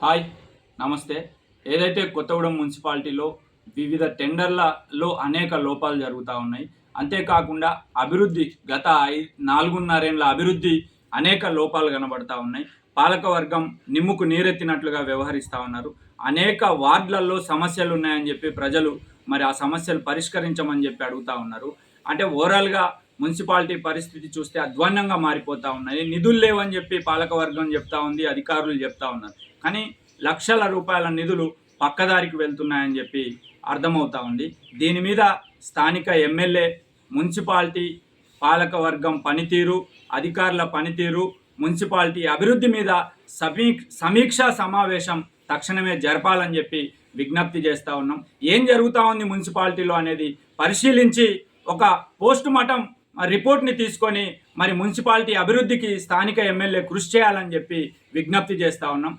Hi, నమస్తే. ఏదైతే కొత్తగూడెం మున్సిపాలిటీలో వివిధ టెండర్లలో అనేక లోపాలు జరుగుతూ ఉన్నాయి. అంతేకాకుండా అభివృద్ధి గత 4.5 ఏళ్ల అభివృద్ధి అనేక లోపాలు కనబడతా ఉన్నాయి. పాలకవర్గం నిమ్ముకు నీరెత్తినట్లుగా వ్యవహరిస్తూ ఉన్నారు. అనేక వార్డులలో సమస్యలు ఉన్నాయని చెప్పి ప్రజలు మరి ఆ సమస్యలు పరిష్కరించమని చెప్పి అడుగుతూ ఉన్నారు. అంటే ఓవరాల్గా మున్సిపాలిటీ పరిస్థితి చూస్తే అధ్వాన్నంగా మారిపోతూ ఉన్నాయి. నిధులు లేవని చెప్పి పాలకవర్గం చెప్తా ఉంది, అధికారులు చెప్తా ఉన్నారు. కానీ లక్షల రూపాయల నిధులు పక్కదారికి వెళ్తున్నాయని చెప్పి అర్థమవుతా ఉంది. దీని మీద స్థానిక ఎమ్మెల్యే, మున్సిపాలిటీ పాలకవర్గం పనితీరు, అధికారుల పనితీరు, మున్సిపాలిటీ అభివృద్ధి మీద సమీక్షా సమావేశం తక్షణమే జరపాలని చెప్పి విజ్ఞప్తి చేస్తూ ఉన్నాం. ఏం జరుగుతూ ఉంది మున్సిపాలిటీలో అనేది పరిశీలించి ఒక పోస్ట్ మార్టం రిపోర్ట్ని తీసుకొని మరి మున్సిపాలిటీ అభివృద్ధికి స్థానిక ఎమ్మెల్యే కృషి చేయాలని చెప్పి విజ్ఞప్తి చేస్తూ ఉన్నాం.